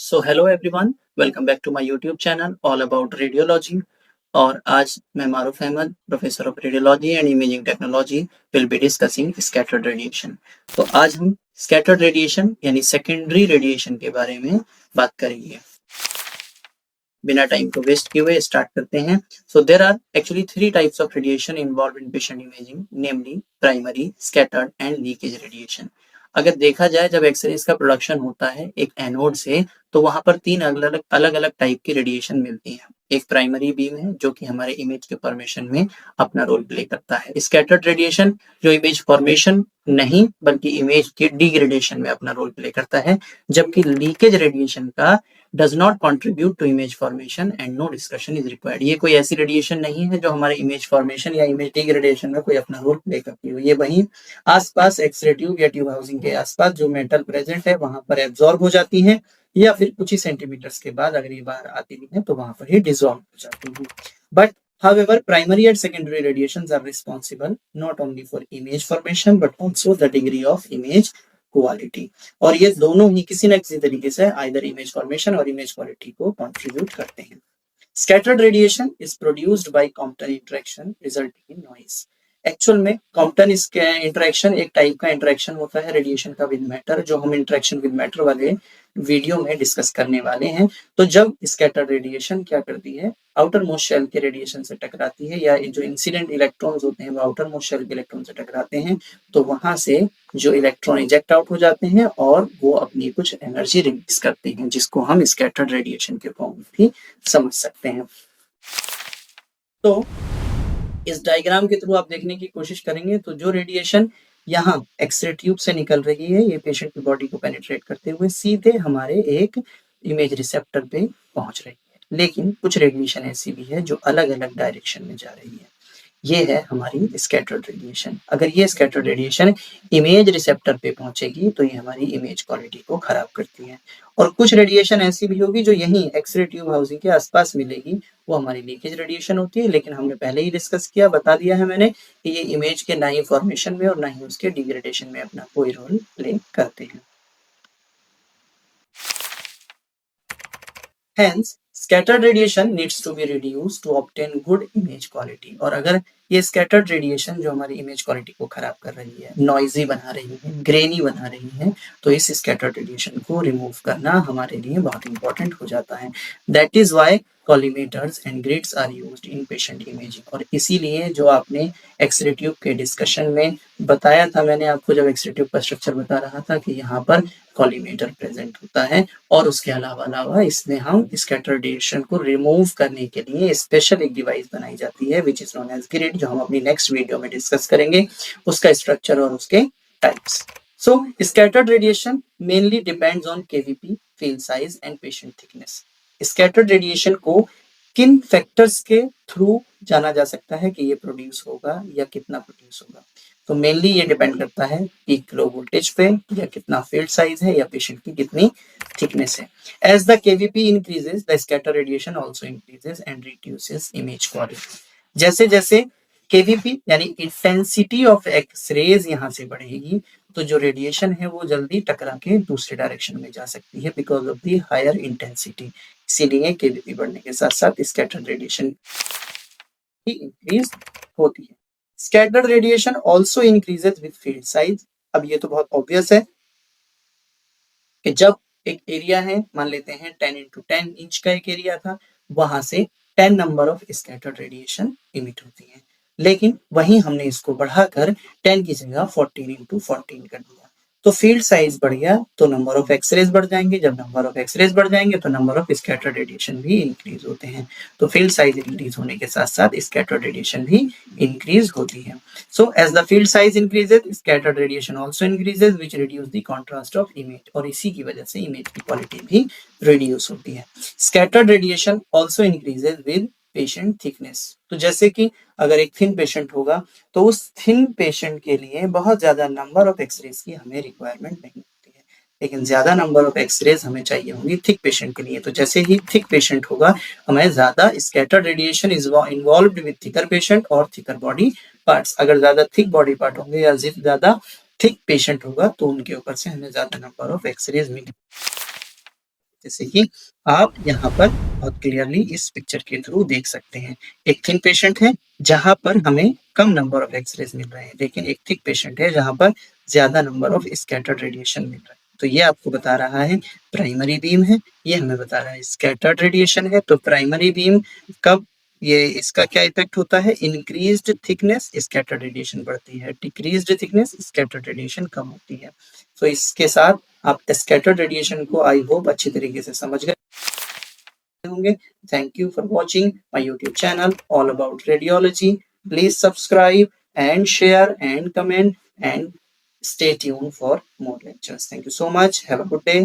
So hello everyone, welcome back to my YouTube channel all about radiology. और आज मैं Maroof Ahmed, professor of radiology and imaging technology, will be discussing scattered radiation. तो आज हम scattered radiation यानी secondary radiation के बारे में बात करेंगे। बिना टाइम को वेस्ट किए हुए स्टार्ट करते हैं। So there are actually 3 types of radiation involve in patient imaging, namely primary, scattered and leakage radiation. अगर देखा जाए, जब एक्सरेज का प्रोडक्शन होता है एक एनोड से, तो वहां पर 3 अलग अलग टाइप की रेडिएशन मिलती है। एक प्राइमरी बीम है जो कि हमारे इमेज के फॉर्मेशन में अपना रोल प्ले करता है। स्कैटर्ड रेडिएशन जो इमेज फॉर्मेशन नहीं बल्कि इमेज के डिग्रेडेशन में अपना रोल प्ले करता है, जबकि लीकेज रेडिएशन का does not contribute to image formation and no discussion is required। ये कोई ऐसी रेडिएशन नहीं है जो हमारे इमेज फॉर्मेशन या इमेज डिग्रेडेशन में कोई अपना रोल प्ले करती हो। ये वहीं आसपास एक्सरे ट्यूब या ट्यूब हाउसिंग के आसपास जो मेटल प्रेजेंट है वहां पर एब्जॉर्ब हो जाती है, या फिर कुछ ही सेंटीमीटर्स के बाद अगर ये बाहर आती भी है तो वहां पर ही डिसॉल्व हो जाती है। But however, primary and secondary radiations are responsible not only for image formation but also the degree of image quality. और ये दोनों ही किसी न किसी तरीके से आइदर इमेज फॉर्मेशन और इमेज क्वालिटी को कंट्रीब्यूट करते हैं। Scattered radiation is produced by Compton interaction resulting in noise. Actual में कॉम्पटन इंटरेक्शन एक टाइप का इंटरेक्शन होता है रेडिएशन का विद मैटर, जो हम इंटरेक्शन विद मैटर वाले वीडियो में डिस्कस करने वाले हैं। तो जब स्कैटर्ड रेडिएशन क्या करती है, आउटर मोस्ट शेल के रेडिएशन से टकराती है, या जो इंसिडेंट इलेक्ट्रॉन्स होते हैं वो आउटर मोस्ट शेल के इलेक्ट्रॉन से टकराते हैं, तो वहां से जो इलेक्ट्रॉन इजेक्ट आउट हो जाते हैं और वो अपनी कुछ एनर्जी रिलीज करते हैं, जिसको हम स्कैटर्ड रेडिएशन के फॉर्म में भी समझ सकते हैं। तो इस डायग्राम के थ्रू आप देखने की कोशिश करेंगे तो जो रेडिएशन यहाँ एक्सरे ट्यूब से निकल रही है, ये पेशेंट की बॉडी को पेनिट्रेट करते हुए सीधे हमारे एक इमेज रिसेप्टर पे पहुंच रही है। लेकिन कुछ रेडिएशन ऐसी भी है जो अलग अलग डायरेक्शन में जा रही है। ये है हमारी स्कैटर्ड रेडिएशन। अगर ये स्कैटर्ड रेडिएशन इमेज रिसेप्टर पे पहुंचेगी तो ये हमारी इमेज क्वालिटी को खराब करती है। और कुछ रेडिएशन ऐसी भी होगी जो यहीं एक्सरे ट्यूब हाउसिंग के आसपास मिलेगी, वो हमारी लीकेज रेडिएशन होती है। लेकिन हमने पहले ही डिस्कस किया, बता दिया है मैंने कि ये इमेज के ना ही फॉर्मेशन में और ना ही उसके डिग्रेडेशन में अपना कोई रोल प्ले करते हैं। Hence, scattered radiation needs to be reduced to obtain good image quality। और अगर ये scattered radiation जो हमारी image quality को खराब कर रही है, noisy बना रही है, grainy बना रही है, तो इस scattered radiation को remove करना हमारे लिए बहुत important हो जाता है। That is why collimators and grids are used in patient imaging। और इसीलिए जो आपने एक्सरे ट्यूब के डिस्कशन में बताया था, मैंने आपको जब एक्सरे ट्यूब का स्ट्रक्चर बता रहा था कि यहाँ पर कॉलीमेटर प्रेजेंट होता है, और उसके अलावा इसमें हम स्कैटर रेडिएशन को रिमूव करने के लिए स्पेशल एक डिवाइस बनाई जाती है which is known as grid, जो हम अपनी नेक्स्ट वीडियो में डिस्कस करेंगे, उसका स्ट्रक्चर और उसके types. So scattered radiation mainly depends on KVP, field size and patient thickness. Scattered radiation को किन फैक्टर्स के थ्रू जाना जा सकता है कि ये प्रोड्यूस होगा या कितना प्रोड्यूस होगा, तो मेनली ये डिपेंड करता है पीक लो वोल्टेज पे, या कितना फील्ड साइज है, या पेशेंट की कितनी थिकनेस है। As the kVp increases the scatter radiation also increases and reduces image quality. जैसे जैसे केवीपी यानी इंटेंसिटी ऑफ एक्स रेज यहाँ से बढ़ेगी, तो जो रेडिएशन है वो जल्दी टकरा के दूसरे डायरेक्शन में जा सकती है because of the higher intensity. इसीलिए केवीपी बढ़ने के साथ साथ स्कैटर्ड रेडिएशन भी इंक्रीज होती है। Scattered radiation also increases with field size. अब ये तो बहुत ऑब्वियस है कि जब एक एरिया है, मान लेते हैं 10 into 10 इंच का एक एरिया था, वहां से 10 number of scattered radiation emit होती है। लेकिन वहीं हमने इसको बढ़ाकर 10 की जगह 14 into 14 कर दिया, तो फील्ड साइज बढ़ गया तो नंबर ऑफ एक्सरेज बढ़ जाएंगे। जब नंबर ऑफ एक्सरेज बढ़ जाएंगे तो नंबर ऑफ स्कैटर्ड रेडिएशन भी इंक्रीज होते हैं। तो फील्ड साइज इंक्रीज होने के साथ साथ स्कैटर्ड रेडिएशन भी इंक्रीज होती है। So as the field size increases, scattered radiation also increases which reduce the contrast of image. और इसी की वजह से इमेज की क्वालिटी भी रिड्यूस होती है। Scattered radiation also increases with patient thickness. तो जैसे कि अगर एक थिन पेशेंट होगा तो उस थिन पेशेंट के लिए बहुत ज्यादा नंबर ऑफ एक्सरेज की हमें रिक्वायरमेंट नहीं होती है, लेकिन ज्यादा नंबर ऑफ एक्सरेज हमें चाहिए होंगी थिक पेशेंट के लिए। तो जैसे ही थिक पेशेंट होगा, हमें ज्यादा scattered radiation is involved with thicker patient और थिकर बॉडी पार्ट्स। अगर ज्यादा थिक बॉडी पार्ट होंगे या ज्यादा थिक पेशेंट होगा तो उनके ऊपर से हमें ज्यादा नंबर ऑफ एक्सरेज मिलेंगे। जैसे कि आप यहाँ पर बहुत क्लियरली इस पिक्चर के थ्रू देख सकते हैं। एक थिन पेशेंट है जहाँ पर हमें कम नंबर ऑफ एक्सरेज मिल रहे हैं, लेकिन एक थिक पेशेंट है जहाँ पर ज्यादा नंबर ऑफ स्कैटर्ड रेडिएशन मिल रहा है। तो ये आपको बता रहा है प्राइमरी बीम है, ये हमें बता रहा है स्कैटर्ड रेडिएशन है। तो प्राइमरी बीम कब ये इसका क्या इफेक्ट होता है, इंक्रीज्ड थिकनेस स्कैटर्ड रेडिएशन बढ़ती है, डिक्रीज्ड थिकनेस स्कैटर्ड रेडिएशन कम होती है। तो इसके साथ आप स्कैटर्ड रेडिएशन को आई होप अच्छी तरीके से समझ गए होंगे। Thank you for watching my YouTube channel all about radiology. Please subscribe and share and comment and stay tuned for more lectures. Thank you so much. Have a good day.